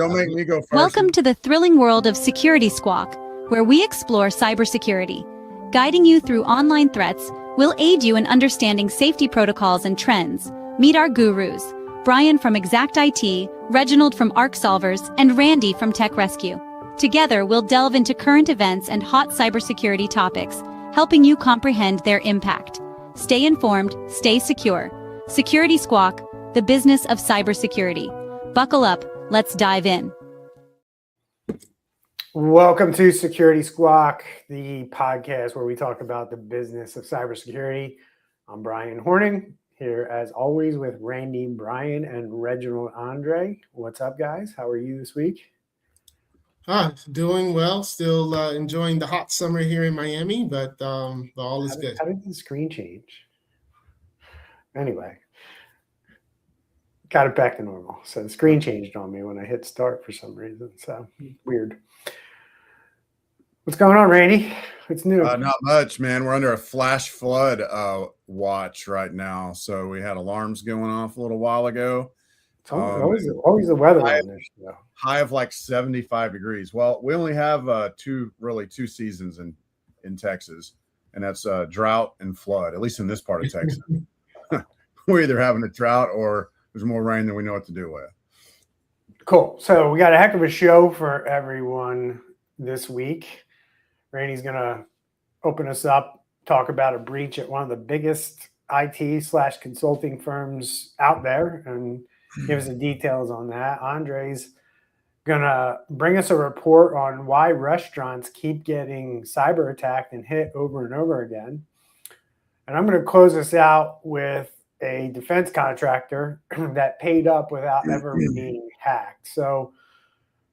Don't make me go first. Welcome to the thrilling world of Security Squawk, where we explore cybersecurity. Guiding you through online threats, we'll aid you in understanding safety protocols and trends. Meet our gurus, Bryan from Exact IT, Reginald from Arc Solvers, and Randy from Tech Rescue. Together, we'll delve into current events and hot cybersecurity topics, helping you comprehend their impact. Stay informed, stay secure. Security Squawk, the business of cybersecurity. Buckle up, let's dive in. Welcome to Security Squawk, the podcast where we talk about the business of cybersecurity. I'm Bryan Hornung, here as always with Randy, Bryan, and Reginald Andre. What's up, guys? How are you this week? Doing well. Still enjoying the hot summer here in Miami, but all is good. How did the screen change? Anyway, got it back to normal. So the screen changed on me when I hit start for some reason. So weird. What's going on, Randy? What's new? Not much, man. We're under a flash flood watch right now. So we had alarms going off a little while ago. It's always the weather on this show. High of like 75 degrees. Well, we only have two seasons in Texas, and that's drought and flood, at least in this part of Texas. We're either having a drought or there's more rain than we know what to do with. Cool. So we got a heck of a show for everyone this week. Randy's going to open us up, talk about a breach at one of the biggest IT/consulting firms out there, and give us the details on that. Andre's going to bring us a report on why restaurants keep getting cyber attacked and hit over and over again. And I'm going to close us out with a defense contractor that paid up without ever being hacked. So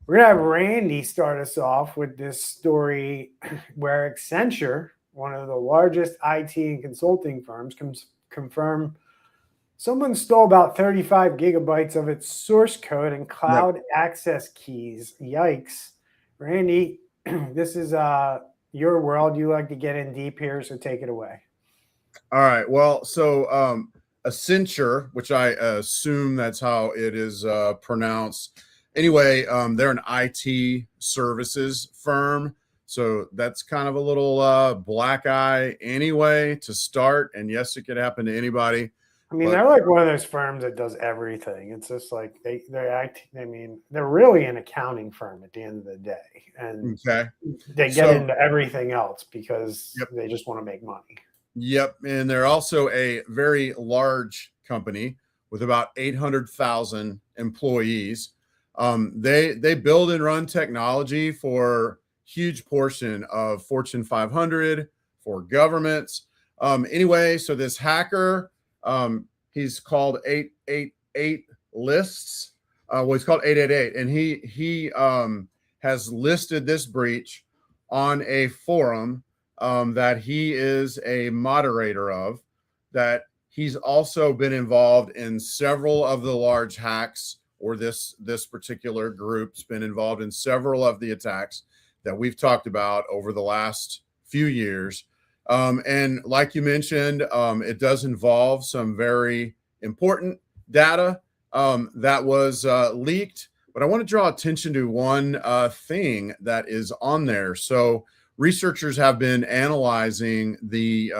we're going to have Randy start us off with this story where Accenture, one of the largest IT and consulting firms, confirm someone stole about 35 gigabytes of its source code and cloud access keys. Yikes. Randy, this is your world. You like to get in deep here, so take it away. All right. Well, so Accenture, which I assume that's how it is pronounced. Anyway, they're an IT services firm. So that's kind of a little black eye anyway to start. And yes, it could happen to anybody. I mean, they're like one of those firms that does everything. It's just like they're really an accounting firm at the end of the day. And they get into everything else because they just want to make money. Yep. And they're also a very large company with about 800,000 employees. They build and run technology for huge portion of Fortune 500, for governments. Anyway, so this hacker, he's called 888 lists. He's called 888, and he has listed this breach on a forum that he is a moderator of, that he's also been involved in several of the large hacks, or this particular group's been involved in several of the attacks that we've talked about over the last few years. And like you mentioned, it does involve some very important data that was leaked. But I want to draw attention to one thing that is on there. So researchers have been analyzing the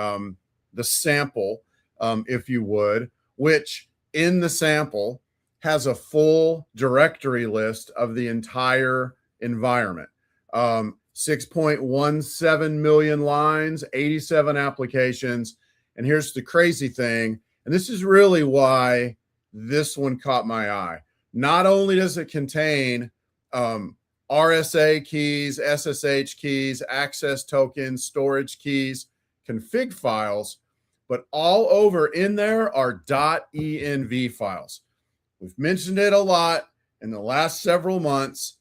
sample, if you would, which in the sample has a full directory list of the entire environment. 6.17 million lines, 87 applications. And here's the crazy thing, and this is really why this one caught my eye. Not only does it contain RSA keys, SSH keys, access tokens, storage keys, config files, but all over in there are .env files. We've mentioned it a lot in the last several months,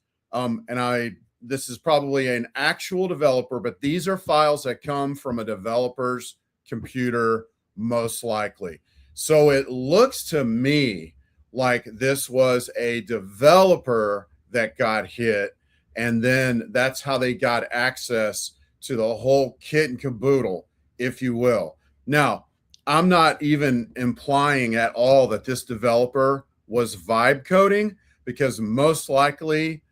this is probably an actual developer, but these are files that come from a developer's computer, most likely. So it looks to me like this was a developer that got hit, and then that's how they got access to the whole kit and caboodle, if you will. Now, I'm not even implying at all that this developer was vibe coding, because most likely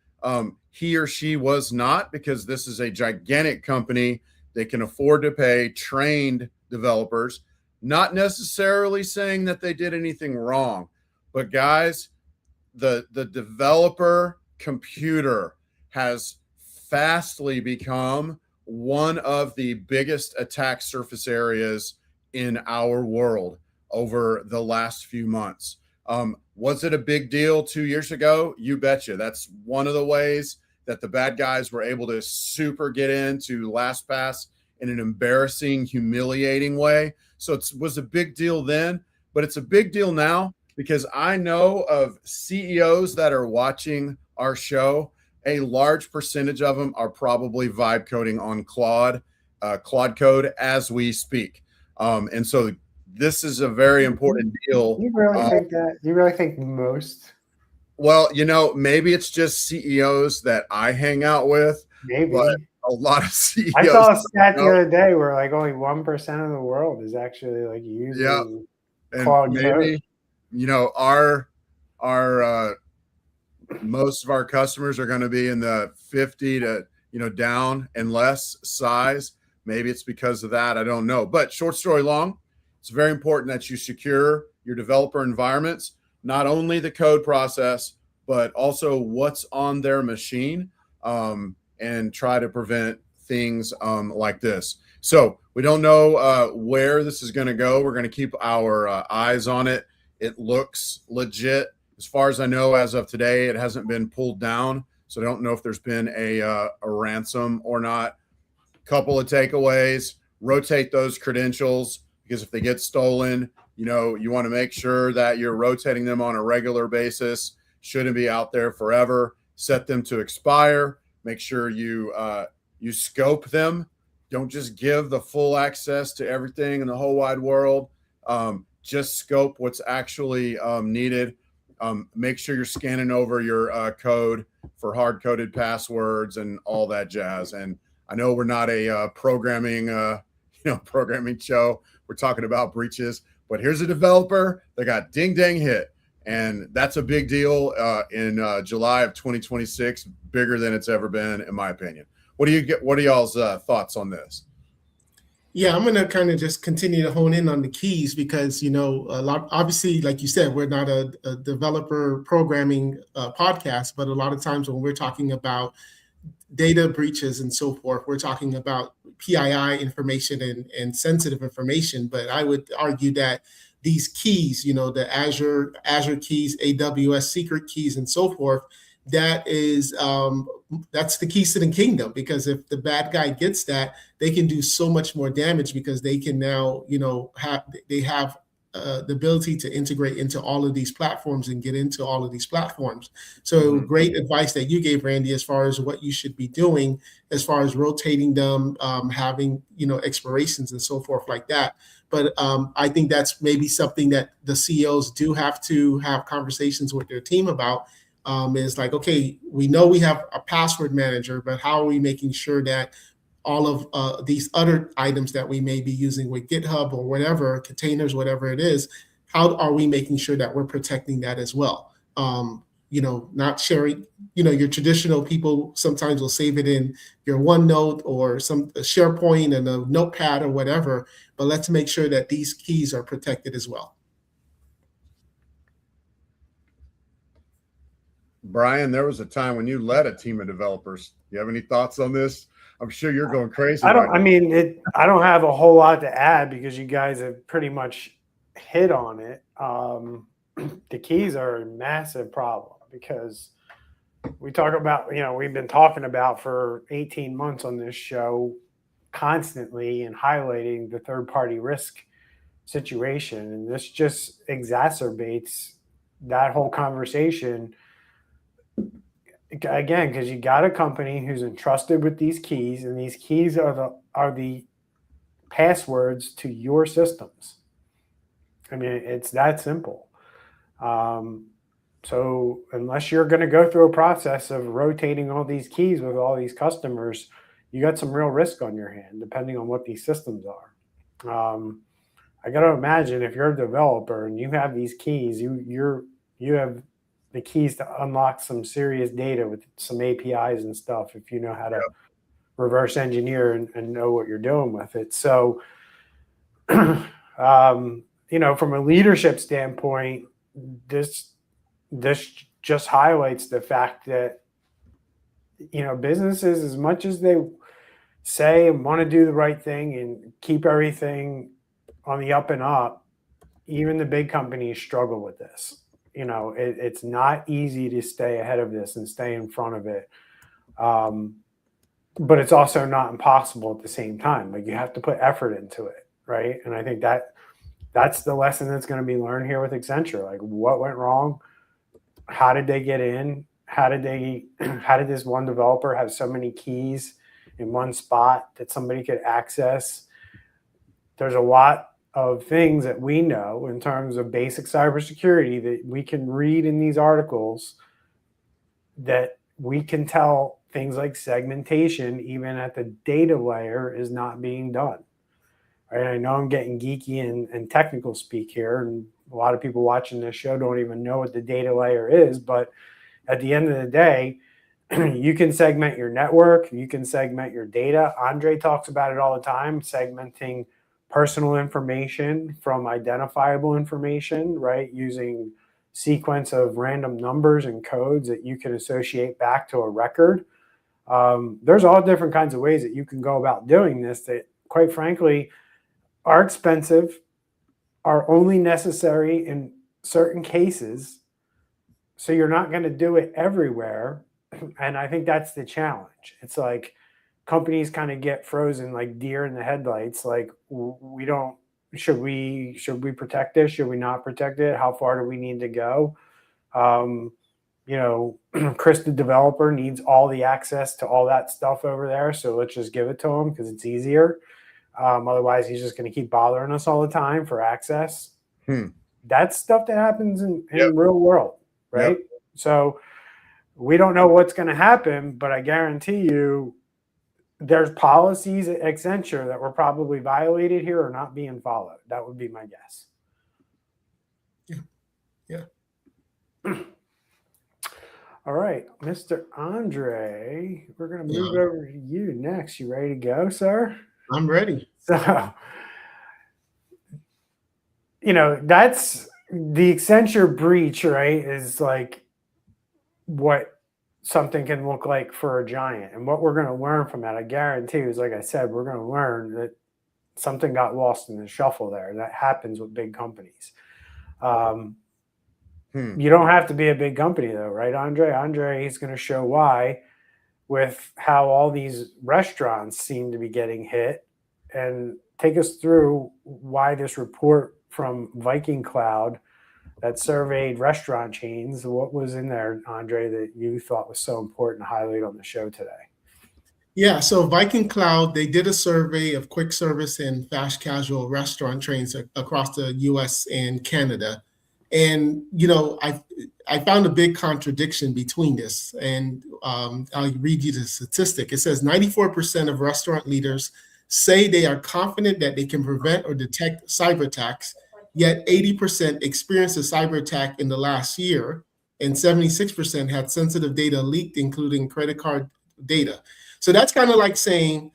he or she was not, because this is a gigantic company. They can afford to pay trained developers, not necessarily saying that they did anything wrong. But guys, the developer computer has fastly become one of the biggest attack surface areas in our world over the last few months. Was it a big deal 2 years ago? You betcha. That's one of the ways that the bad guys were able to super get into LastPass in an embarrassing, humiliating way. So it was a big deal then, but it's a big deal now because I know of CEOs that are watching our show. A large percentage of them are probably vibe coding on Claude code as we speak. And so this is a very important deal. You really think that? You really think most? Well, maybe it's just CEOs that I hang out with. Maybe. But a lot of CEOs. I saw a stat the other day where like only 1% of the world is actually like using Claude maybe, code. our most of our customers are going to be in the 50 to down and less size. Maybe it's because of that. I don't know. But short story long, it's very important that you secure your developer environments, not only the code process, but also what's on their machine, and try to prevent things like this. So we don't know where this is going to go. We're going to keep our eyes on it. It looks legit. As far as I know, as of today, it hasn't been pulled down. So I don't know if there's been a ransom or not. Couple of takeaways: rotate those credentials, because if they get stolen, you want to make sure that you're rotating them on a regular basis. Shouldn't be out there forever. Set them to expire. Make sure you scope them. Don't just give the full access to everything in the whole wide world. Just scope what's actually needed. Make sure you're scanning over your code for hard-coded passwords and all that jazz. And I know we're not a programming show. We're talking about breaches, but here's a developer that got ding dang hit, and that's a big deal in July of 2026, bigger than it's ever been, in my opinion. What are y'all's thoughts on this? Yeah, I'm going to kind of just continue to hone in on the keys because, obviously, like you said, we're not a developer programming podcast, but a lot of times when we're talking about data breaches and so forth, we're talking about PII information and sensitive information. But I would argue that these keys, the Azure keys, AWS secret keys, and so forth, that is that's the keys to the kingdom, because if the bad guy gets that, they can do so much more damage because they can now have the ability to integrate into all of these platforms and get into all of these platforms. So great advice that you gave, Randy, as far as what you should be doing, as far as rotating them, having expirations and so forth like that. But I think that's maybe something that the CEOs do have to have conversations with their team about. Is like, okay, we know we have a password manager, but how are we making sure that all of these other items that we may be using with GitHub or whatever, containers, whatever it is, how are we making sure that we're protecting that as well? Not sharing, your traditional people sometimes will save it in your OneNote or some SharePoint and a notepad or whatever, but let's make sure that these keys are protected as well. Bryan, there was a time when you led a team of developers. You have any thoughts on this? I'm sure you're going crazy. I don't have a whole lot to add because you guys have pretty much hit on it. The keys are a massive problem because we talk about, we've been talking about for 18 months on this show constantly and highlighting the third-party risk situation. And this just exacerbates that whole conversation. Again, because you got a company who's entrusted with these keys, and these keys are the passwords to your systems. I mean, it's that simple. So unless you're going to go through a process of rotating all these keys with all these customers, you got some real risk on your hand, depending on what these systems are. I got to imagine if you're a developer and you have these keys, you have the keys to unlock some serious data with some APIs and stuff if you know how to reverse engineer and know what you're doing with it. So, from a leadership standpoint, this just highlights the fact that, businesses, as much as they say and want to do the right thing and keep everything on the up and up, even the big companies struggle with this. It's not easy to stay ahead of this and stay in front of it. But it's also not impossible at the same time. Like, you have to put effort into it, right? And I think that's the lesson that's going to be learned here with Accenture. Like, what went wrong? How did they get in? How did this one developer have so many keys in one spot that somebody could access? There's a lot of things that we know in terms of basic cybersecurity that we can read in these articles that we can tell things like segmentation, even at the data layer, is not being done. Right? I know I'm getting geeky and technical speak here, and a lot of people watching this show don't even know what the data layer is, but at the end of the day, you can segment your network, you can segment your data. Andre talks about it all the time, segmenting personal information from identifiable information, right? Using sequence of random numbers and codes that you can associate back to a record. There's all different kinds of ways that you can go about doing this that, quite frankly, are expensive, are only necessary in certain cases. So you're not going to do it everywhere. And I think that's the challenge. It's like companies kind of get frozen like deer in the headlights. Like, should we protect this? Should we not protect it? How far do we need to go? Chris, the developer, needs all the access to all that stuff over there. So let's just give it to him because it's easier. Otherwise, he's just going to keep bothering us all the time for access. That's stuff that happens in real world, right? Yep. So we don't know what's going to happen, but I guarantee you there's policies at Accenture that were probably violated here or not being followed. That would be my guess. Yeah. All right, Mr. Andre, we're going to move over to you next. You ready to go, sir? I'm ready. So, that's the Accenture breach, right? Is like what something can look like for a giant. And what we're going to learn from that, I guarantee you, is, like I said, we're going to learn that something got lost in the shuffle there. That happens with big companies. You don't have to be a big company, though, right, Andre? Andre, he's going to show why with how all these restaurants seem to be getting hit, and take us through why this report from Viking Cloud that surveyed restaurant chains, what was in there, Andre, that you thought was so important to highlight on the show today? Yeah, so Viking Cloud, they did a survey of quick service and fast casual restaurant chains across the US and Canada. And, I found a big contradiction between this. And I'll read you the statistic. It says 94% of restaurant leaders say they are confident that they can prevent or detect cyber attacks, yet 80% experienced a cyber attack in the last year, and 76% had sensitive data leaked, including credit card data. So that's kind of like saying,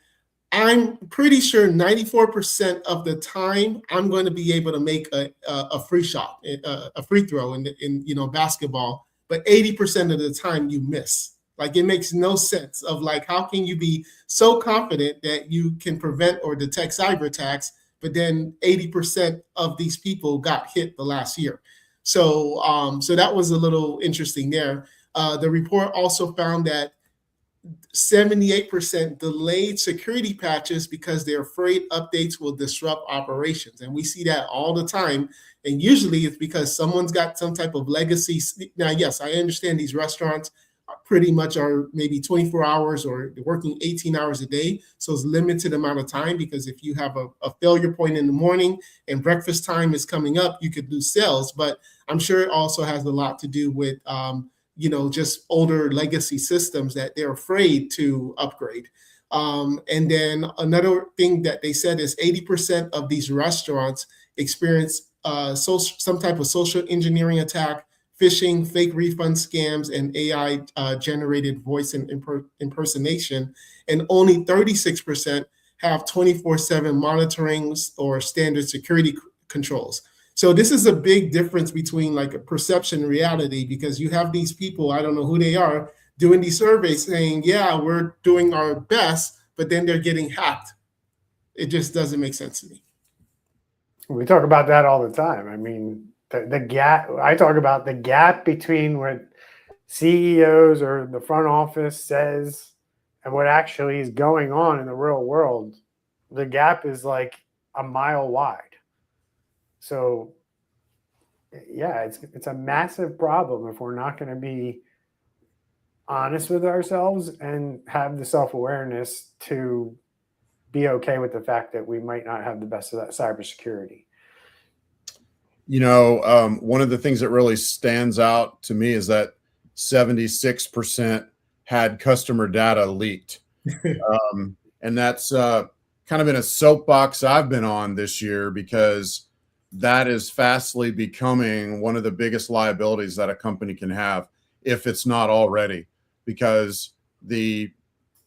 I'm pretty sure 94% of the time I'm going to be able to make a free shot, a free throw in basketball, but 80% of the time you miss. Like, it makes no sense of, like, how can you be so confident that you can prevent or detect cyber attacks, but then 80% of these people got hit the last year. So that was a little interesting there. The report also found that 78% delayed security patches because they're afraid updates will disrupt operations. And we see that all the time. And usually it's because someone's got some type of legacy. Now, yes, I understand these restaurants pretty much are maybe 24 hours or working 18 hours a day. So it's limited amount of time, because if you have a failure point in the morning and breakfast time is coming up, you could lose sales. But I'm sure it also has a lot to do with just older legacy systems that they're afraid to upgrade. And then another thing that they said is 80% of these restaurants experience some type of social engineering attack, phishing, fake refund scams, and AI generated voice and impersonation. And only 36% have 24/7 monitoring or standard security controls. So this is a big difference between like a perception and reality, because you have these people, I don't know who they are, doing these surveys saying, yeah, we're doing our best, but then they're getting hacked. It just doesn't make sense to me. We talk about that all the time. I mean, the gap, I talk about the gap between what CEOs or the front office says and what actually is going on in the real world. The gap is like a mile wide. So, yeah, it's a massive problem if we're not going to be honest with ourselves and have the self-awareness to be okay with the fact that we might not have the best of that cybersecurity. One of the things that really stands out to me is that 76% had customer data leaked. And that's kind of been a soapbox I've been on this year, because that is fastly becoming one of the biggest liabilities that a company can have, if it's not already, because the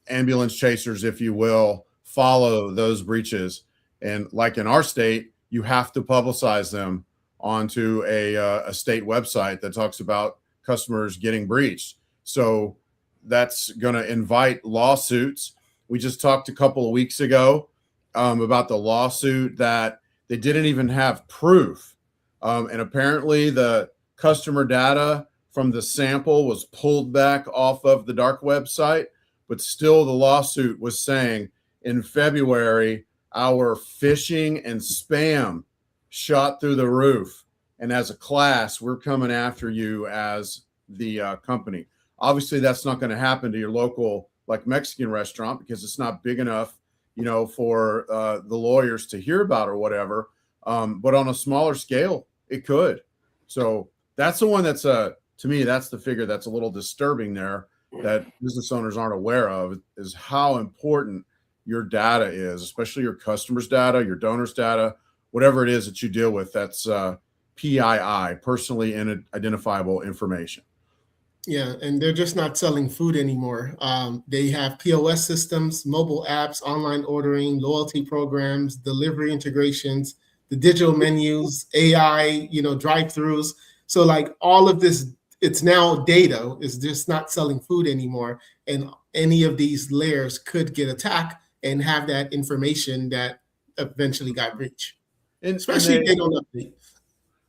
ambulance chasers, if you will, follow those breaches. And like in our state, you have to publicize them onto a state website that talks about customers getting breached. So that's going to invite lawsuits. We just talked a couple of weeks ago about the lawsuit that they didn't even have proof. And apparently the customer data from the sample was pulled back off of the dark website, but still the lawsuit was saying in February, our phishing and spam shot through the roof. And as a class, we're coming after you as the company. Obviously, that's not going to happen to your local like Mexican restaurant, because it's not big enough, for the lawyers to hear about or whatever. But on a smaller scale, it could. So that's the one that's to me, that's the figure that's a little disturbing there, that business owners aren't aware of, is how important your data is, especially your customers' data, your donors' data, whatever it is that you deal with. That's PII, personally identifiable information. Yeah, and they're just not selling food anymore. They have POS systems, mobile apps, online ordering, loyalty programs, delivery integrations, the digital menus, AI, drive-throughs. So like all of this, it's now data, is just not selling food anymore. And any of these layers could get attacked and have that information that eventually got breached. And especially if they don't update.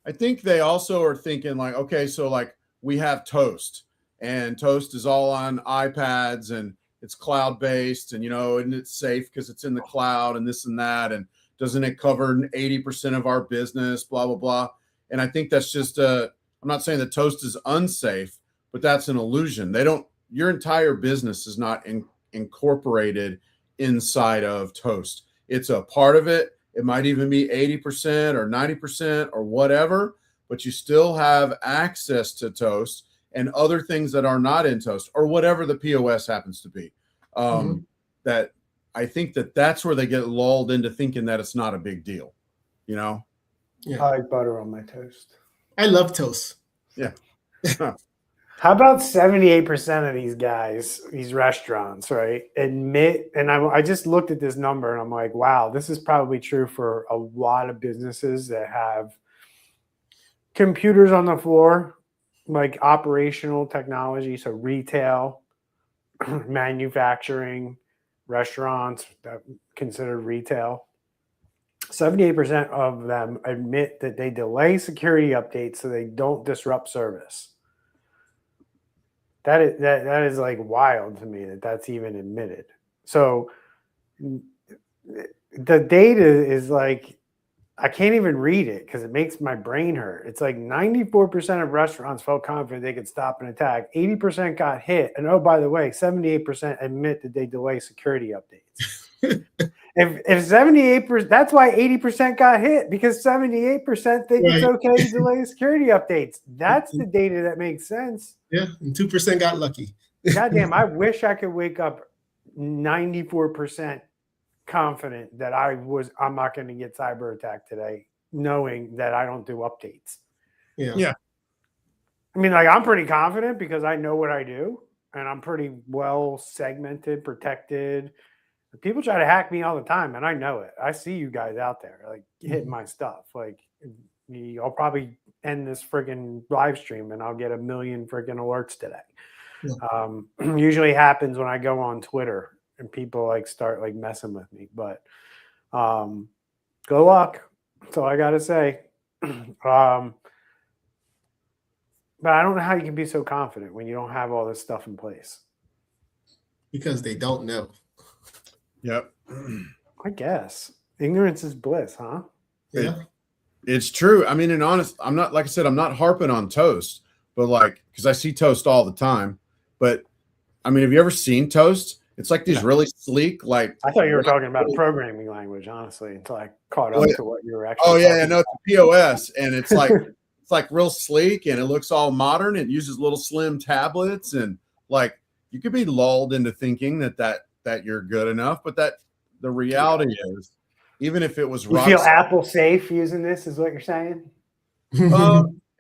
I think they also are thinking like, okay, so like we have Toast, and Toast is all on iPads and it's cloud-based, and, and it's safe because it's in the cloud and this and that. And doesn't it cover 80% of our business, blah, blah, blah. And I think that's just I'm not saying that Toast is unsafe, but that's an illusion. Your entire business is not incorporated inside of Toast. It's a part of it. It might even be 80% or 90% or whatever, but you still have access to Toast and other things that are not in Toast, or whatever the POS happens to be. That I think that's where they get lulled into thinking that it's not a big deal, Yeah. I like butter on my toast. I love toast. Yeah. How about 78% of these guys, these restaurants, right, admit, and I just looked at this number and I'm like, wow, this is probably true for a lot of businesses that have computers on the floor, like operational technology, so retail, manufacturing, restaurants that considered retail. 78% of them admit that they delay security updates so they don't disrupt service. That is like wild to me that's even admitted. So the data is like, I can't even read it because it makes my brain hurt. It's like 94% of restaurants felt confident they could stop an attack. 80% got hit. And oh, by the way, 78% admit that they delay security updates. If 78%, that's why 80% got hit, because 78% think it's okay to delay security updates. That's the data that makes sense. Yeah, and 2% got lucky. Goddamn, I wish I could wake up 94% confident that I'm not going to get cyber attacked today, knowing that I don't do updates. Yeah. I mean, like, I'm pretty confident because I know what I do and I'm pretty well segmented, protected. People try to hack me all the time, and I know it. I see you guys out there, like, hitting my stuff. Like, I'll probably end this friggin' live stream and I'll get a million friggin' alerts today. Yeah. Usually happens when I go on Twitter and people like start like messing with me. But good luck. That's all I gotta say. But I don't know how you can be so confident when you don't have all this stuff in place. Because they don't know. Yep. I guess ignorance is bliss, huh? Yeah. It's true. I mean, and honest, I'm not, like I said, I'm not harping on Toast, but like, because I see Toast all the time. But I mean, have you ever seen Toast? It's like these really sleek, like. I thought you were talking about programming language, honestly, until I caught up to what you were actually. Oh yeah, no, it's a POS, and it's like it's like real sleek, and it looks all modern. It uses little slim tablets, and like you could be lulled into thinking that you're good enough, but that the reality is, even if it was, you feel Apple safe using this, is what you're saying?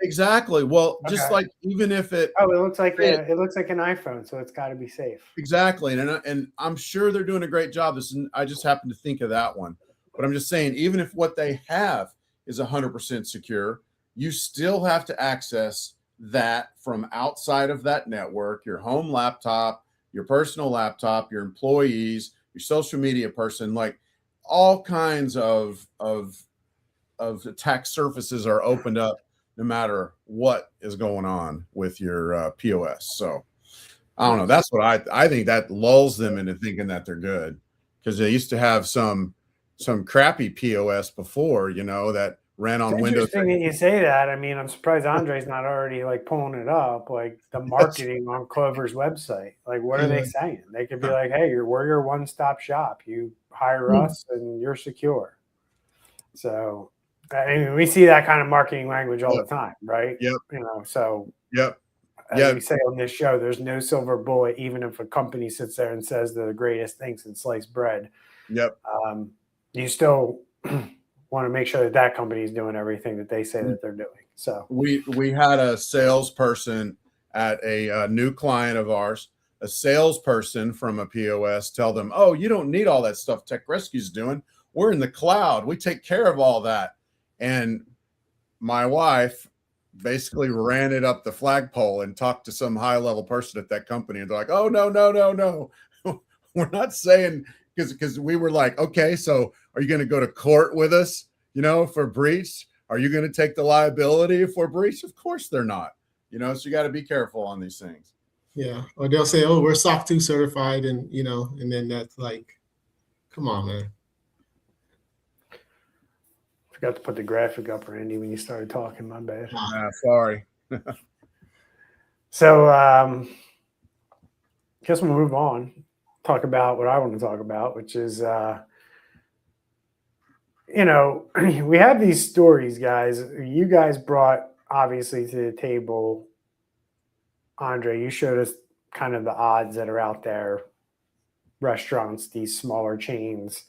Exactly. Well, just like even if it looks like it looks like an iPhone, so it's got to be safe. Exactly, and I'm sure they're doing a great job. I just happen to think of that one, but I'm just saying, even if what they have is 100% secure, you still have to access that from outside of that network, your home laptop, your personal laptop, your employees, your social media person, like all kinds of attack surfaces are opened up no matter what is going on with your POS. So I don't know. That's what I think that lulls them into thinking that they're good, because they used to have some crappy POS before, that ran on Windows. Interesting that you say that. I mean, I'm surprised Andre's not already like pulling it up, like the marketing on Clover's website. Like, what are they saying? They could be like, "Hey, we're your one-stop shop. You hire us, and you're secure." So, I mean, we see that kind of marketing language all the time, right? Yep. So. Yep. As we say on this show, there's no silver bullet, even if a company sits there and says they're the greatest thing since sliced bread. Yep. You still want to make sure that company is doing everything that they say that they're doing. So we had a salesperson at a new client of ours, a salesperson from a POS, tell them, "Oh, you don't need all that stuff Tech Rescue's doing. We're in the cloud. We take care of all that." And my wife basically ran it up the flagpole and talked to some high-level person at that company, and they're like, "Oh, no. We're not saying," because we were like, "Okay, so are you going to go to court with us, for breach? Are you going to take the liability for breach?" Of course they're not, so you got to be careful on these things. Yeah. Or they'll say, "Oh, we're SOC 2 certified," and and then that's like, come on, man. Forgot to put the graphic up, Randy, when you started talking. My bad. Sorry. So, guess we'll move on. Talk about what I want to talk about, which is, we have these stories, guys. You guys brought, obviously, to the table, Andre, you showed us kind of the odds that are out there. Restaurants, these smaller chains,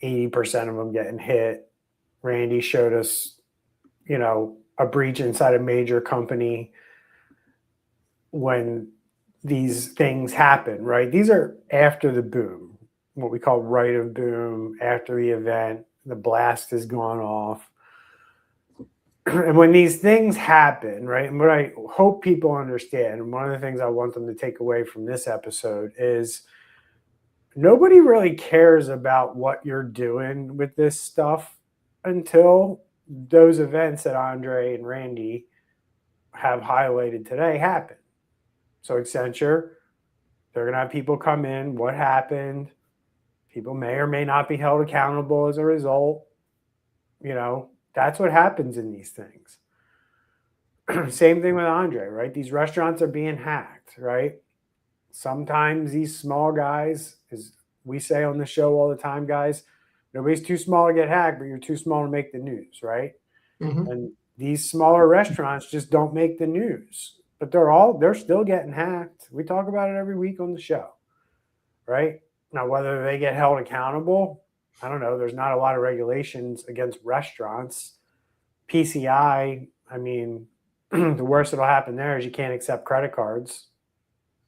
80% of them getting hit. Randy showed us, a breach inside a major company when these things happen, right? These are after the boom, what we call right of boom, after the event, the blast has gone off. And when these things happen, right, and what I hope people understand, and one of the things I want them to take away from this episode is nobody really cares about what you're doing with this stuff until those events that Andre and Randy have highlighted today happen. So Accenture, they're going to have people come in. What happened? People may or may not be held accountable as a result. That's what happens in these things. Same thing with Andre, right? These restaurants are being hacked, right? Sometimes these small guys, as we say on the show all the time, guys, nobody's too small to get hacked, but you're too small to make the news, right? Mm-hmm. And these smaller restaurants just don't make the news, but they're still getting hacked. We talk about it every week on the show, right? Now, whether they get held accountable, I don't know. There's not a lot of regulations against restaurants. PCI, I mean, the worst that'll happen there is you can't accept credit cards,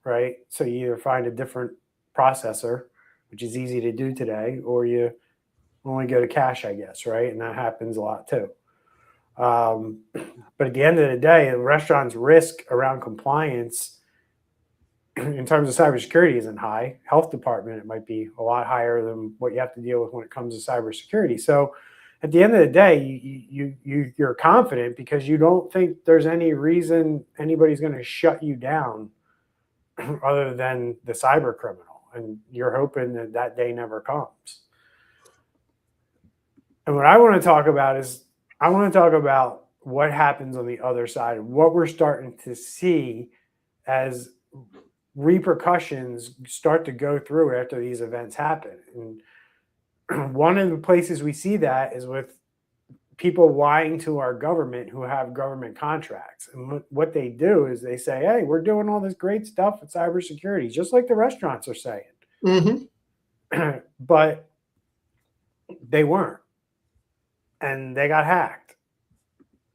right? So you either find a different processor, which is easy to do today, or you only go to cash, I guess, right? And that happens a lot too. But at the end of the day, the restaurant's risk around compliance in terms of cybersecurity isn't high. Health department, it might be a lot higher than what you have to deal with when it comes to cybersecurity. So at the end of the day, you're confident because you don't think there's any reason anybody's going to shut you down other than the cyber criminal. And you're hoping that that day never comes. And what I want to talk about is I want to talk about what happens on the other side, what we're starting to see as repercussions start to go through after these events happen. And one of the places we see that is with people lying to our government who have government contracts. And what they do is they say, hey, we're doing all this great stuff with cybersecurity, just like the restaurants are saying. Mm-hmm. But they weren't. And they got hacked.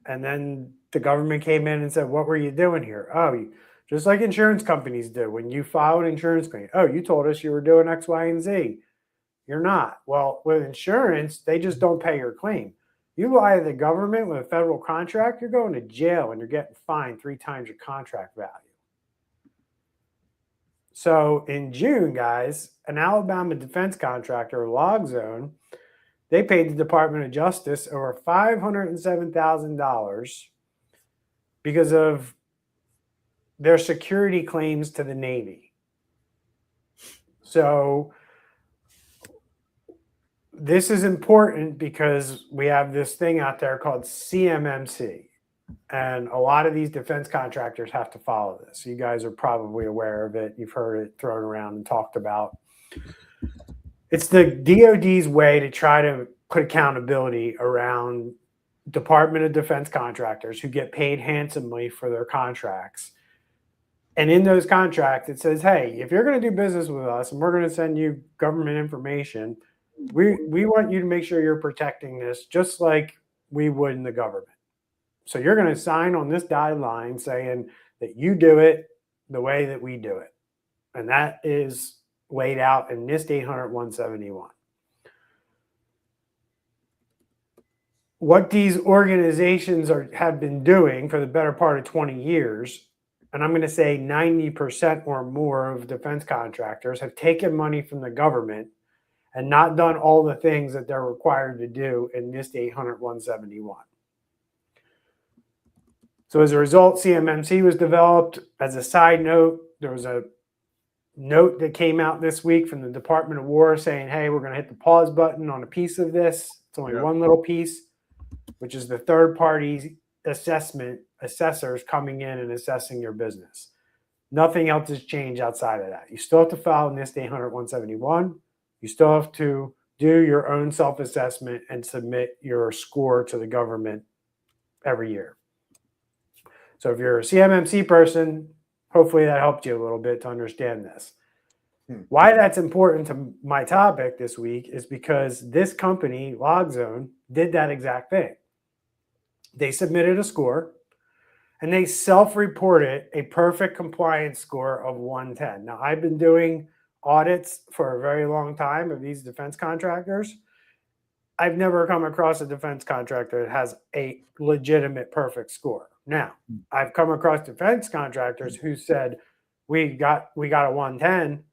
And then the government came in and said, what were you doing here? Oh, just like insurance companies do. When you file an insurance claim, oh, you told us you were doing X, Y, and Z. You're not. Well, with insurance, they just don't pay your claim. You lie to the government with a federal contract, you're going to jail and you're getting fined 3 times your contract value. So in June, guys, an Alabama defense contractor, LogZone, they paid the Department of Justice over $507,000 because of their security claims to the Navy. So this is important because we have this thing out there called CMMC. And a lot of these defense contractors have to follow this. You guys are probably aware of it. You've heard it thrown around and talked about. It's the DoD's way to try to put accountability around Department of Defense contractors who get paid handsomely for their contracts. And in those contracts, it says, hey, if you're going to do business with us and we're going to send you government information, we want you to make sure you're protecting this just like we would in the government. So you're going to sign on this dotted line saying that you do it the way that we do it. And that is laid out in NIST 800-171. What these organizations have been doing for the better part of 20 years, and I'm going to say 90% or more of defense contractors have taken money from the government and not done all the things that they're required to do in NIST 800-171. So as a result, CMMC was developed. As a side note, there was a note that came out this week from the Department of War saying, hey, we're going to hit the pause button on a piece of this. It's only one little piece, which is the third-party assessors coming in and assessing your business. Nothing else has changed outside of that. You still have to file NIST 800-171. You still have to do your own self-assessment and submit your score to the government every year. So if you're a CMMC person, hopefully that helped you a little bit to understand this. Why that's important to my topic this week is because this company, LogZone, did that exact thing. They submitted a score and they self-reported a perfect compliance score of 110. Now, I've been doing audits for a very long time of these defense contractors. I've never come across a defense contractor that has a legitimate perfect score. Now, I've come across defense contractors who said, we got a 110,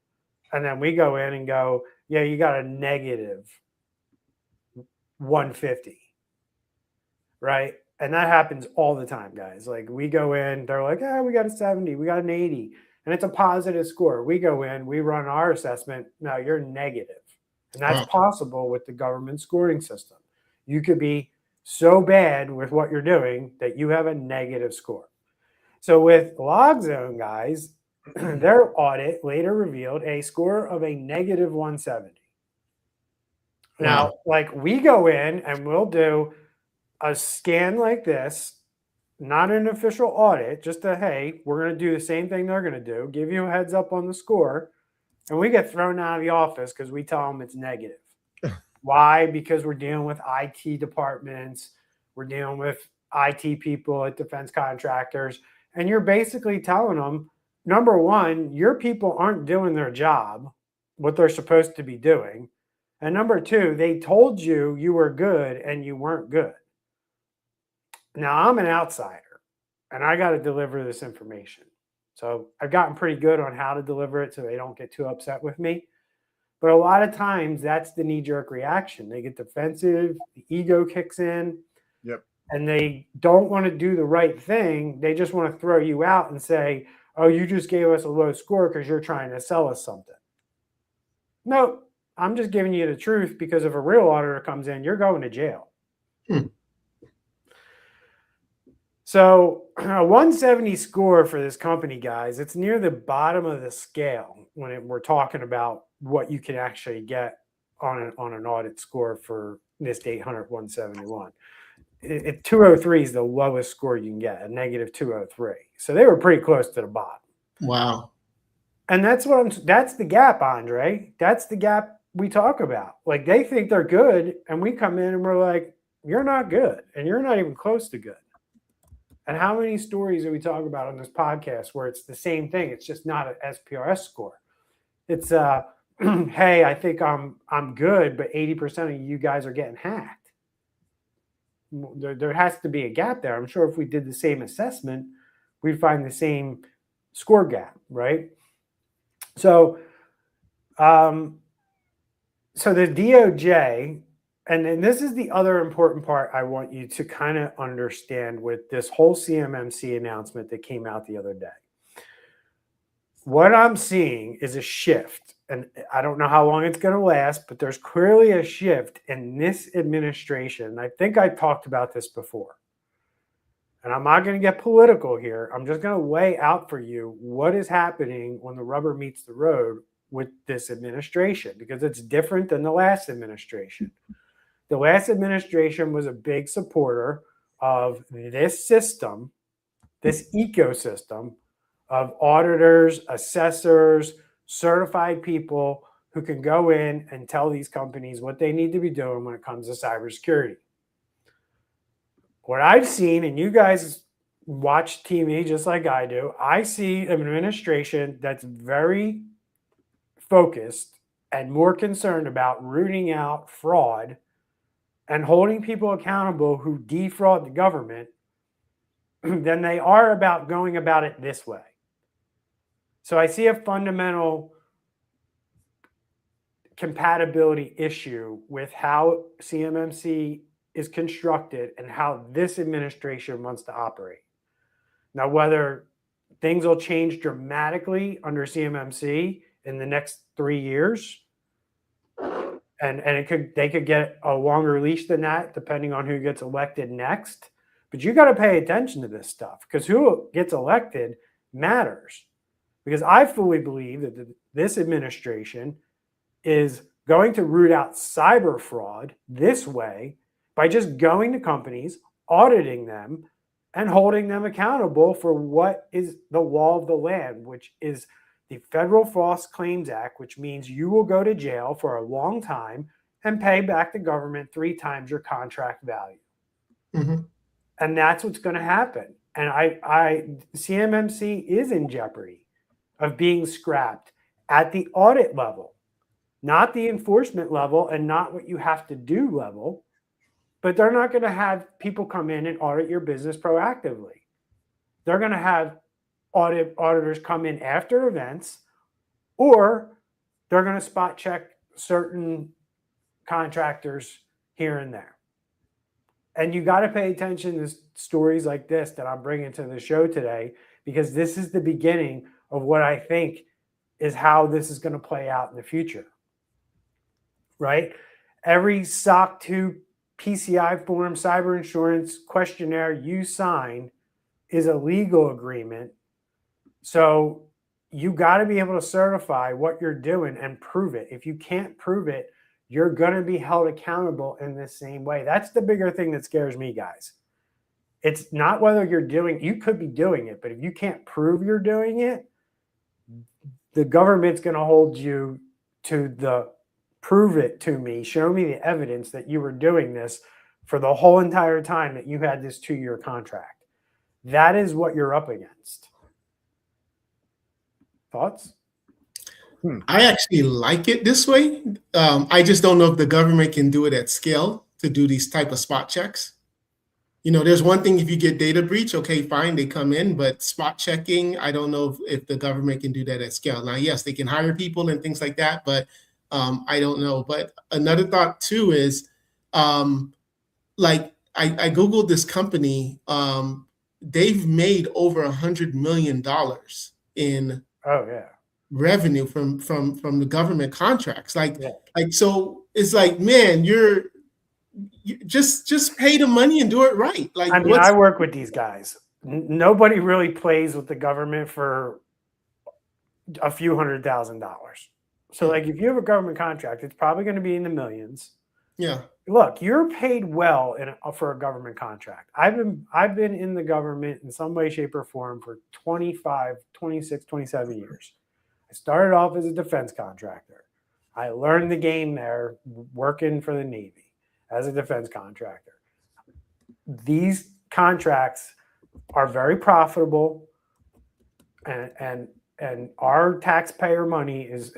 and then we go in and go, yeah, you got a negative 150, right? And that happens all the time, guys. Like we go in, they're like, we got a 70, we got an 80, and it's a positive score. We go in, we run our assessment. No, you're negative. And that's possible with the government scoring system. You could be so bad with what you're doing that you have a negative score. So with LogZone, guys, their audit later revealed a score of a negative 170. Now, like we go in and we'll do a scan like this, not an official audit, just a, hey, we're going to do the same thing they're going to do, give you a heads up on the score, and we get thrown out of the office because we tell them it's negative. Why? Because we're dealing with IT departments. We're dealing with IT people at defense contractors, and you're basically telling them, number one, your people aren't doing their job, what they're supposed to be doing. And number two, they told you you were good and you weren't good. Now I'm an outsider and I got to deliver this information. So I've gotten pretty good on how to deliver it so they don't get too upset with me. But a lot of times that's the knee-jerk reaction. They get defensive, the ego kicks in, Yep. and they don't want to do the right thing. They just want to throw you out and say, oh, you just gave us a low score because you're trying to sell us something. No, I'm just giving you the truth, because if a real auditor comes in, you're going to jail. So a 170 score for this company, guys, it's near the bottom of the scale when we're talking about what you can actually get on an audit score for NIST 800-171. 203 is the lowest score you can get, a negative 203. So they were pretty close to the bottom. Wow. And that's the gap, Andre. That's the gap we talk about. Like, they think they're good, and we come in and we're like, you're not good, and you're not even close to good. And how many stories do we talk about on this podcast where it's the same thing? It's just not an SPRS score. It's hey, I think I'm good, but 80% of you guys are getting hacked. There has to be a gap there. I'm sure if we did the same assessment, we'd find the same score gap, right? So, so the DOJ, and this is the other important part I want you to kind of understand with this whole CMMC announcement that came out the other day. What I'm seeing is a shift, and I don't know how long it's going to last, but there's clearly a shift in this administration. I think I talked about this before, and I'm not going to get political here. I'm just going to lay out for you what is happening when the rubber meets the road with this administration, because it's different than the last administration. The last administration was a big supporter of this system, this ecosystem of auditors, assessors, certified people who can go in and tell these companies what they need to be doing when it comes to cybersecurity. What I've seen, and you guys watch TV just like I do, I see an administration that's very focused and more concerned about rooting out fraud and holding people accountable who defraud the government than they are about going about it this way. So I see a fundamental compatibility issue with how CMMC is constructed and how this administration wants to operate. Now, whether things will change dramatically under CMMC in the next 3 years, and they could get a longer leash than that, depending on who gets elected next. But you got to pay attention to this stuff, because who gets elected matters. Because I fully believe that this administration is going to root out cyber fraud this way by just going to companies, auditing them, and holding them accountable for what is the law of the land, which is the Federal False Claims Act, which means you will go to jail for a long time and pay back the government 3 times your contract value. Mm-hmm. And that's what's going to happen. And CMMC is in jeopardy of being scrapped at the audit level, not the enforcement level and not what you have to do level. But they're not going to have people come in and audit your business proactively. They're going to have auditors come in after events, or they're going to spot check certain contractors here and there. And you got to pay attention to stories like this that I'm bringing to the show today, because this is the beginning of what I think is how this is going to play out in the future, right? Every SOC 2 PCI form, cyber insurance questionnaire you sign is a legal agreement. So you got to be able to certify what you're doing and prove it. If you can't prove it, you're going to be held accountable in the same way. That's the bigger thing that scares me, guys. It's not whether you could be doing it, but if you can't prove you're doing it, the government's going to hold you to the prove it to me, show me the evidence that you were doing this for the whole entire time that you had this 2-year contract. That is what you're up against. Thoughts? I actually like it this way. I just don't know if the government can do it at scale to do these type of spot checks. There's one thing if you get data breach, okay, fine, they come in, but spot checking, I don't know if the government can do that at scale. Now, yes, they can hire people and things like that, but I don't know. But another thought too is, like I Googled this company. They've made over $100 million in revenue from the government contracts. So it's like, man, you just pay the money and do it right. Like, I work with these guys. Nobody really plays with the government for a few $100,000. So like if you have a government contract, it's probably going to be in the millions. Yeah. Look, you're paid well for a government contract. I've been in the government in some way, shape, or form for 25, 26, 27 years. I started off as a defense contractor. I learned the game there working for the Navy as a defense contractor. These contracts are very profitable, and our taxpayer money is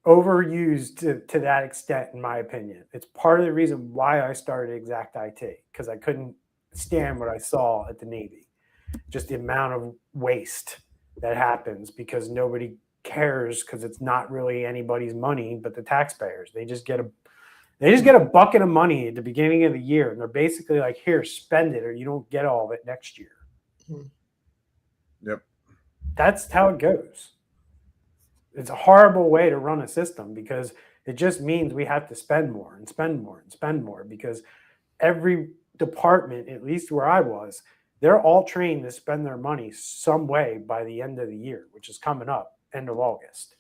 overused to that extent, in my opinion. It's part of the reason why I started Exact IT, because I couldn't stand what I saw at the Navy. Just the amount of waste that happens because nobody cares, because it's not really anybody's money but the taxpayers. They just get a bucket of money at the beginning of the year, and they're basically like, here, spend it or you don't get all of it next year. Yep. That's how it goes. It's a horrible way to run a system, because it just means we have to spend more and spend more and spend more, because every department, at least where I was, they're all trained to spend their money some way by the end of the year, which is coming up end of August,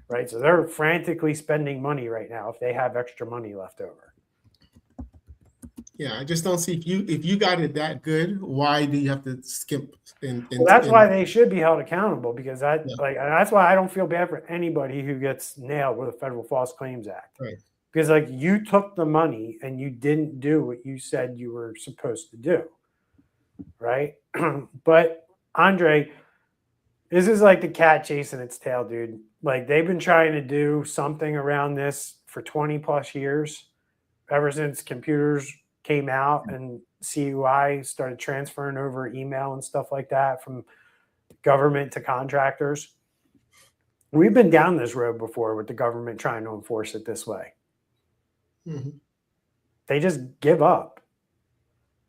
right? So they're frantically spending money right now if they have extra money left over. Yeah, I just don't see if you got it that good, why do you have to skimp? That's why they should be held accountable, because that's why I don't feel bad for anybody who gets nailed with a Federal False Claims Act. Right. Because like you took the money and you didn't do what you said you were supposed to do. Right. But Andre, this is like the cat chasing its tail, dude. Like they've been trying to do something around this for 20 plus years, ever since computers came out and CUI started transferring over email and stuff like that from government to contractors. We've been down this road before with the government trying to enforce it this way. Mm-hmm. They just give up.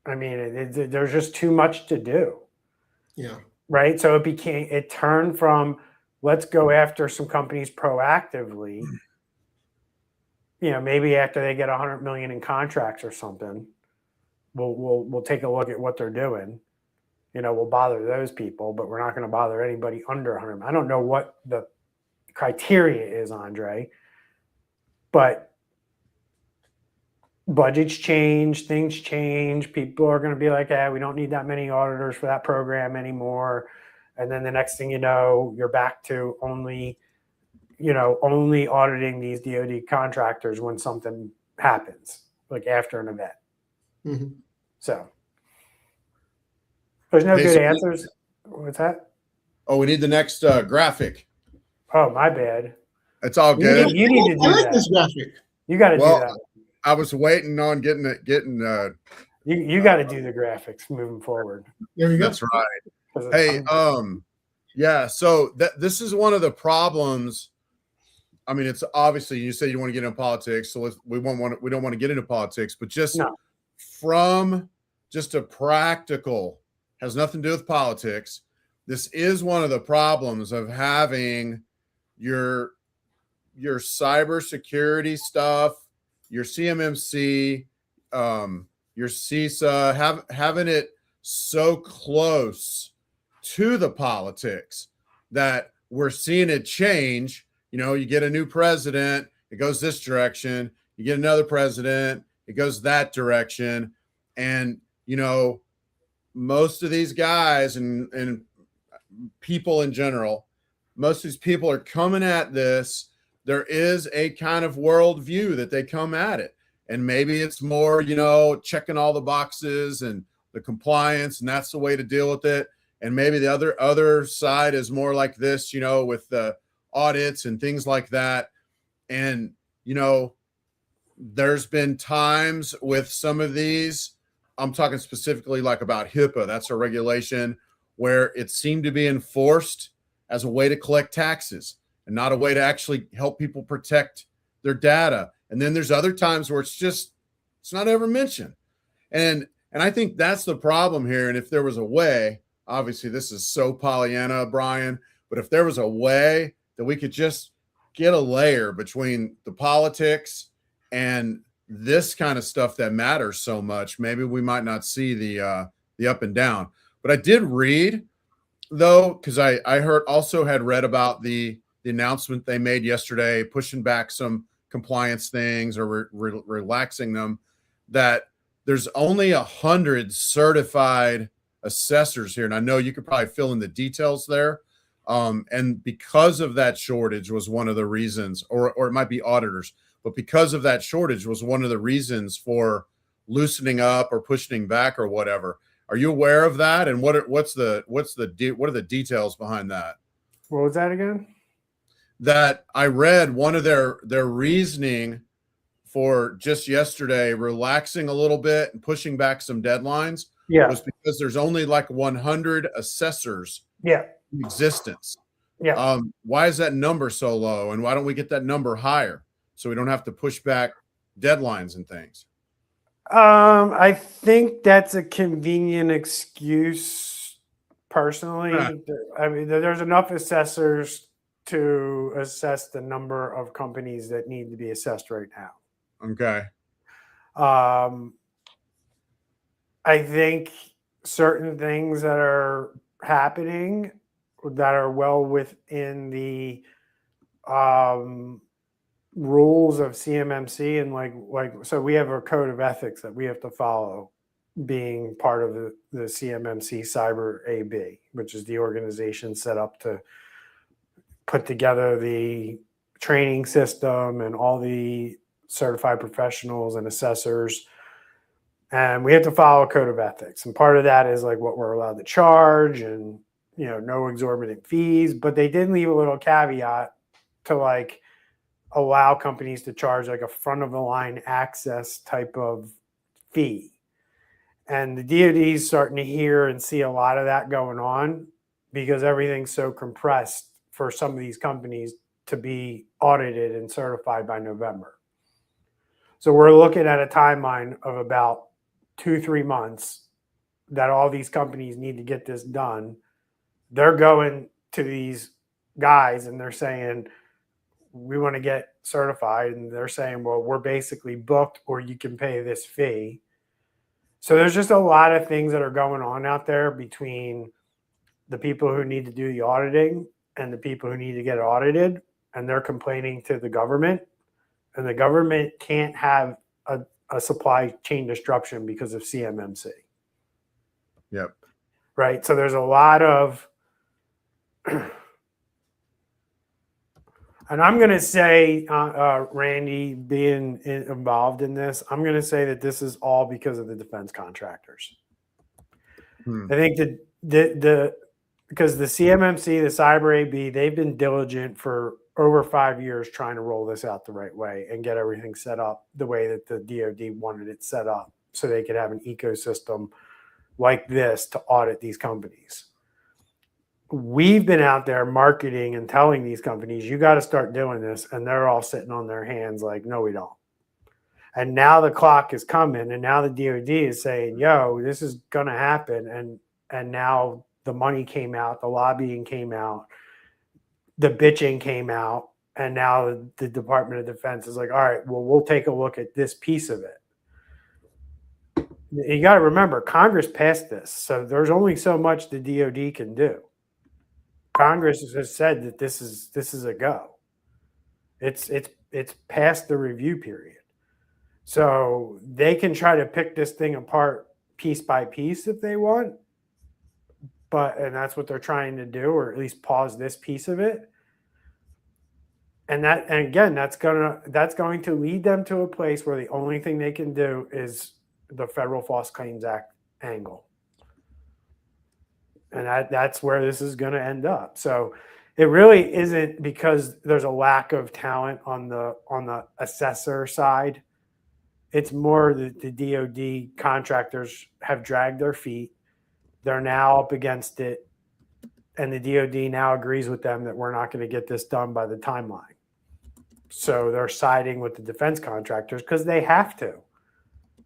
I mean, there's just too much to do. Yeah. Right. So it turned from let's go after some companies proactively, maybe after they get 100 million in contracts or something, we'll take a look at what they're doing. We'll bother those people, but we're not going to bother anybody under 100. I don't know what the criteria is, Andre, but budgets change, things change. People are going to be like, we don't need that many auditors for that program anymore. And then the next thing you know, you're back to only auditing these DoD contractors when something happens, like after an event. Mm-hmm. So there's no good answers. What's that? Oh, we need the next graphic. Oh, my bad. It's all good. You need to do that. This graphic. You got to do that. I was waiting on getting. You got to do the graphics moving forward. There we go. That's right. Hey, yeah. So this is one of the problems. I mean, it's obviously you say you want to get into politics, so we don't want to get into politics, but just from just a practical, has nothing to do with politics. This is one of the problems of having your cybersecurity stuff, your CMMC, your CISA, having it so close to the politics that we're seeing it change. You get a new president, it goes this direction. You get another president, it goes that direction. And, most of these guys and people in general, most of these people are coming at this. There is a kind of worldview that they come at it. and maybe it's more, checking all the boxes and the compliance, and that's the way to deal with it. And maybe the other side is more like this, with the audits and things like that. And, there's been times with some of these, I'm talking specifically like about HIPAA, that's a regulation where it seemed to be enforced as a way to collect taxes and not a way to actually help people protect their data. And then there's other times where it's not ever mentioned. And I think that's the problem here. And if there was a way, obviously this is so Pollyanna, Bryan, but if there was a way that we could just get a layer between the politics and this kind of stuff that matters so much, maybe we might not see the up and down. But I did read, though, because I had read about the announcement they made yesterday, pushing back some compliance things or relaxing them, that there's only 100 certified assessors here. And I know you could probably fill in the details there. And because of that shortage was one of the reasons, or it might be auditors, but because of that shortage was one of the reasons for loosening up or pushing back or whatever. Are you aware of that? And what are the details behind that? What was that again? That I read one of their reasoning for just yesterday relaxing a little bit and pushing back some deadlines was because there's only like 100 assessors in existence. Why is that number so low, and why don't we get that number higher so we don't have to push back deadlines and things? I think that's a convenient excuse personally. I mean, there's enough assessors to assess the number of companies that need to be assessed right now. Okay. I think certain things that are happening that are well within the rules of CMMC, and like so we have a code of ethics that we have to follow, being part of the CMMC Cyber AB, which is the organization set up to put together the training system and all the certified professionals and assessors. And we have to follow a code of ethics. And part of that is like what we're allowed to charge and, no exorbitant fees. But they did leave a little caveat to like allow companies to charge like a front of the line access type of fee. And the DoD is starting to hear and see a lot of that going on because everything's so compressed for some of these companies to be audited and certified by November. So we're looking at a timeline of about 2-3 months that all these companies need to get this done. They're going to these guys and they're saying, we want to get certified. And they're saying, well, we're basically booked, or you can pay this fee. So there's just a lot of things that are going on out there between the people who need to do the auditing and the people who need to get audited. And they're complaining to the government, and the government can't have a supply chain disruption because of CMMC. Yep. Right. So there's a lot of, and I'm going to say, Randy, being involved in this, I'm going to say that this is all because of the defense contractors. I think that because the CMMC, the Cyber AB, they've been diligent for over 5 years trying to roll this out the right way and get everything set up the way that the DoD wanted it set up, so they could have an ecosystem like this to audit these companies. We've been out there marketing and telling these companies, you got to start doing this. And they're all sitting on their hands like, no, we don't. And now the clock is coming. And now the DoD is saying, yo, this is going to happen. And now the money came out, the lobbying came out, the bitching came out. And now the Department of Defense is like, all right, well, we'll take a look at this piece of it. You got to remember, Congress passed this. So there's only so much the DoD can do. Congress has said that this is a go. It's past the review period. So they can try to pick this thing apart piece by piece if they want. And that's what they're trying to do, or at least pause this piece of it. And again, that's going to lead them to a place where the only thing they can do is the Federal False Claims Act angle. And that's where this is going to end up. So it really isn't because there's a lack of talent on the assessor side. It's more that the DoD contractors have dragged their feet. They're now up against it. And the DoD now agrees with them that we're not going to get this done by the timeline. So they're siding with the defense contractors because they have to.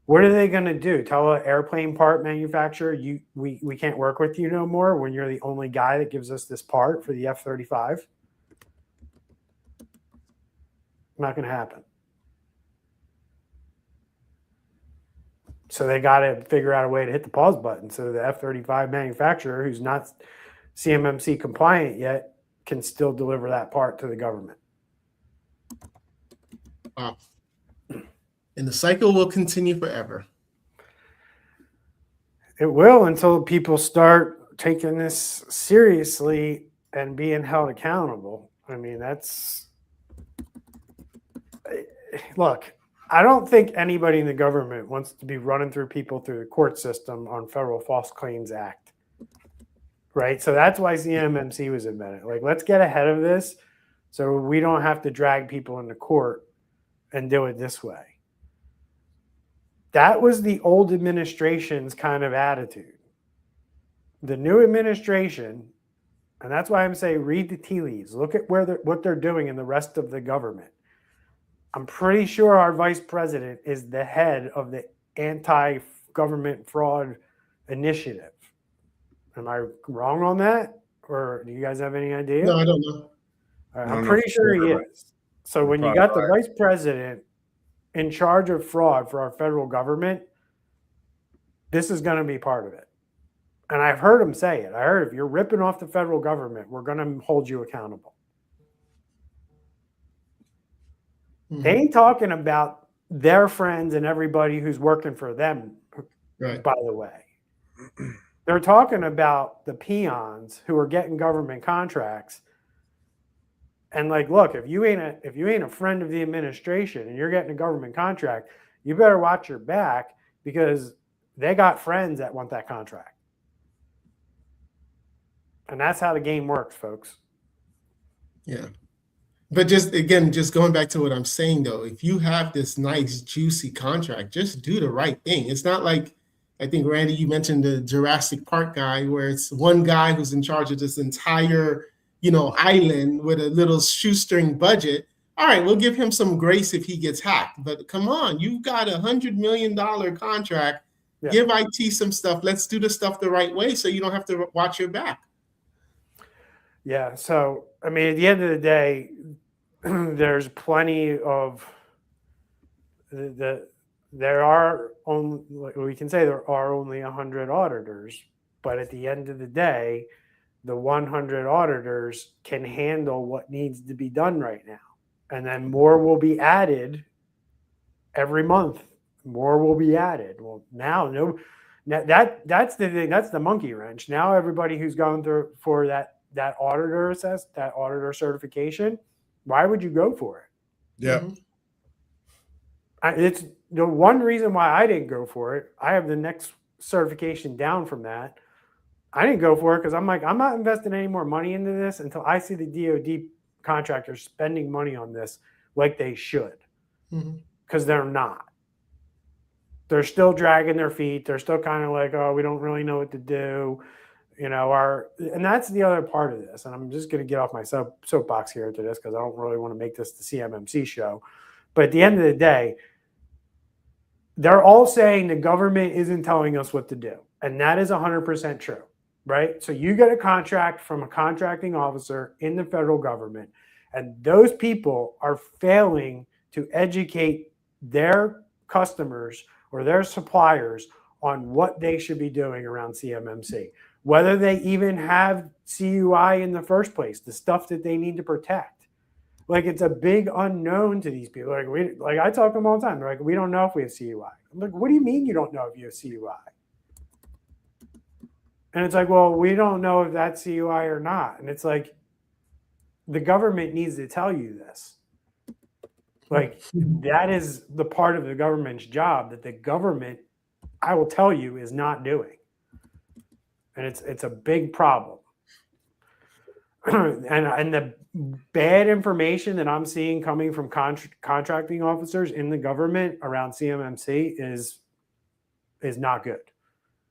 What are they going to do? Tell an airplane part manufacturer, we can't work with you no more when you're the only guy that gives us this part for the F-35? Not going to happen. So they got to figure out a way to hit the pause button so the F-35 manufacturer, who's not CMMC compliant yet, can still deliver that part to the government. Wow. And the cycle will continue forever. It will until people start taking this seriously and being held accountable. I mean, look, I don't think anybody in the government wants to be running through people through the court system on Federal False Claims Act. Right? So that's why CMMC was invented. Like, let's get ahead of this so we don't have to drag people into court and do it this way. That was the old administration's kind of attitude. The new administration, and that's why I'm saying read the tea leaves. Look at what they're doing in the rest of the government. I'm pretty sure our vice president is the head of the anti-government fraud initiative. Am I wrong on that? Or do you guys have any idea? No, I don't know. I'm pretty sure he is. So when you got the vice president in charge of fraud for our federal government, this is going to be part of it. And I've heard him say it. I heard, if you're ripping off the federal government, we're going to hold you accountable. They ain't talking about their friends and everybody who's working for them, right, by the way. They're talking about the peons who are getting government contracts. And like, look, if you ain't a friend of the administration and you're getting a government contract, you better watch your back because they got friends that want that contract. And that's how the game works, folks. Yeah. But just going back to what I'm saying, though, if you have this nice, juicy contract, just do the right thing. It's not like, I think, Randy, you mentioned the Jurassic Park guy, where it's one guy who's in charge of this entire, island with a little shoestring budget. All right, we'll give him some grace if he gets hacked. But come on, you've got $100 million contract. Yeah. Give IT some stuff. Let's do the stuff the right way so you don't have to watch your back. Yeah. So, I mean, at the end of the day, there's plenty of there are only 100 auditors, but at the end of the day, the 100 auditors can handle what needs to be done right now. And then more will be added every month. More will be added. Well, that's the thing. That's the monkey wrench. Now everybody who's going through for that auditor certification, why would you go for it? Yeah. It's the one reason why I didn't go for it. I have the next certification down from that. I didn't go for it because I'm like, I'm not investing any more money into this until I see the DoD contractors spending money on this like they should. Because they're not. They're still dragging their feet. They're still kind of like, oh, we don't really know what to do. And that's the other part of this. And I'm just going to get off my soapbox here to this because I don't really want to make this the CMMC show. But at the end of the day, they're all saying the government isn't telling us what to do. And that is 100% true, right? So you get a contract from a contracting officer in the federal government, and those people are failing to educate their customers or their suppliers on what they should be doing around CMMC, whether they even have CUI in the first place, the stuff that they need to protect. Like, it's a big unknown to these people. Like I talk to them all the time. They're like, we don't know if we have CUI. I'm like, what do you mean you don't know if you have CUI? And it's like, well, we don't know if that's CUI or not. And it's like, the government needs to tell you this. Like, that is the part of the government's job that the government, I will tell you, is not doing. And it's a big problem. and the bad information that I'm seeing coming from contracting officers in the government around CMMC is not good.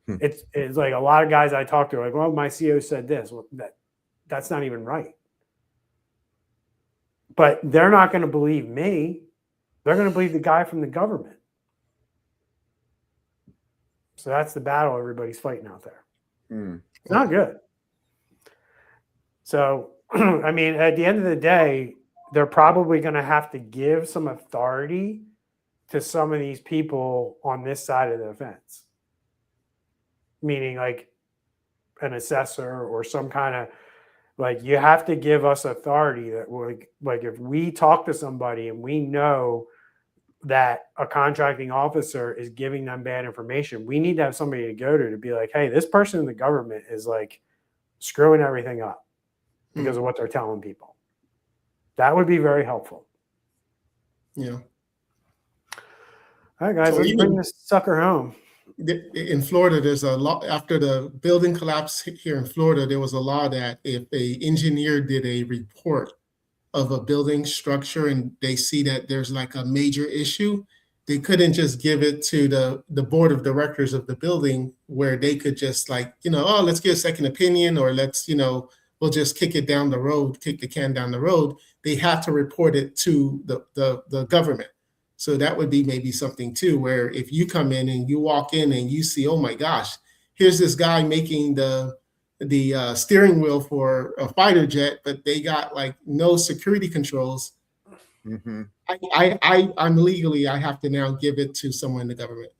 It's like a lot of guys I talk to are like, well, my CO said this. Well, that's not even right. But they're not going to believe me. They're going to believe the guy from the government. So that's the battle everybody's fighting out there. It's not good. So, I mean, at the end of the day, they're probably going to have to give some authority to some of these people on this side of the fence. Meaning like an assessor or some kind of, like, you have to give us authority that like if we talk to somebody and we know that a contracting officer is giving them bad information, we need to have somebody to go to be like, hey, this person in the government is like screwing everything up because of what they're telling people. That would be very helpful. Yeah. All right, guys, let's bring this sucker home. In Florida, there's a law after the building collapse here in Florida. There was a law that if an engineer did a report of a building structure and they see that there's like a major issue, they couldn't just give it to the board of directors of the building where they could just like, oh, let's get a second opinion, or let's, we'll just kick it down the road, kick the can down the road. They have to report it to the government. So that would be maybe something too, where if you come in and you walk in and you see, oh my gosh, here's this guy making the steering wheel for a fighter jet, but they got like no security controls. Mm-hmm. I'm legally, I have to now give it to someone in the government.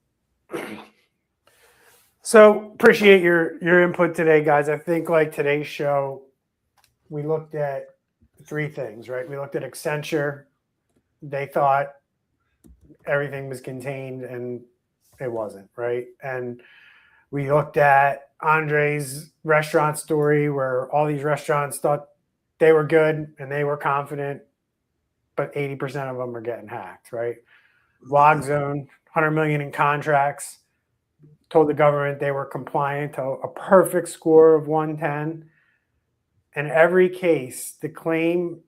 So appreciate your input today, guys. I think like today's show, we looked at three things, right? We looked at Accenture. They thought everything was contained and it wasn't, right? And we looked at Andre's restaurant story where all these restaurants thought they were good and they were confident, but 80% of them are getting hacked, right? LogZone, 100 million in contracts, told the government they were compliant to a perfect score of 110. In every case, the claim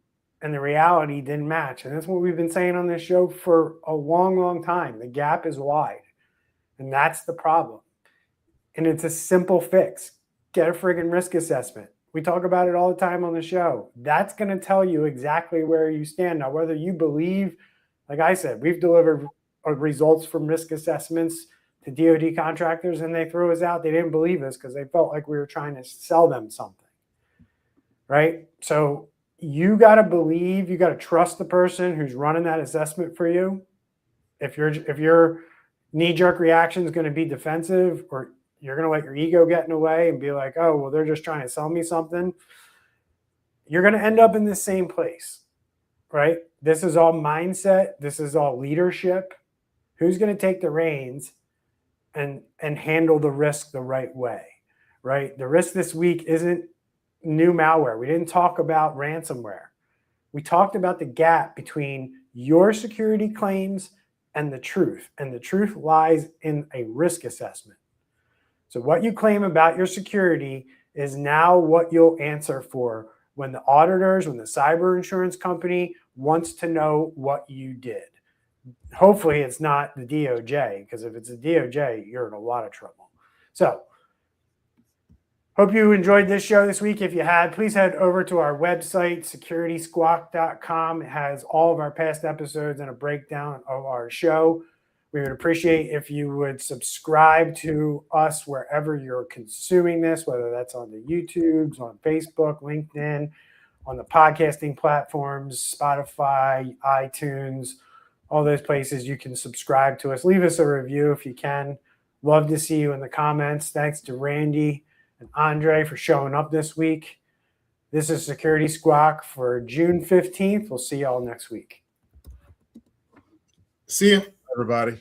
and the reality didn't match. And that's what we've been saying on this show for a long, long time. The gap is wide. And that's the problem. And it's a simple fix. Get a friggin' risk assessment. We talk about it all the time on the show. That's going to tell you exactly where you stand. Now, whether you believe, like I said, we've delivered results from risk assessments to DoD contractors and they threw us out. They didn't believe us because they felt like we were trying to sell them something. Right? So you got to believe, you got to trust the person who's running that assessment for you. If your knee-jerk reaction is going to be defensive, or you're going to let your ego get in the way and be like, oh, well, they're just trying to sell me something, you're going to end up in the same place, right? This is all mindset. This is all leadership. Who's going to take the reins and handle the risk the right way, right? The risk this week isn't new malware. We didn't talk about ransomware. We talked about the gap between your security claims and the truth. And the truth lies in a risk assessment. So what you claim about your security is now what you'll answer for when the auditors, when the cyber insurance company wants to know what you did. Hopefully it's not the DOJ, because if it's the DOJ, you're in a lot of trouble. So hope you enjoyed this show this week. If you had, please head over to our website, securitysquawk.com. It has all of our past episodes and a breakdown of our show. We would appreciate if you would subscribe to us wherever you're consuming this, whether that's on the YouTubes, on Facebook, LinkedIn, on the podcasting platforms, Spotify, iTunes, all those places you can subscribe to us. Leave us a review if you can. Love to see you in the comments. Thanks to Randy and Andre for showing up this week. This is Security Squawk for June 15th. We'll see y'all next week. See ya, everybody.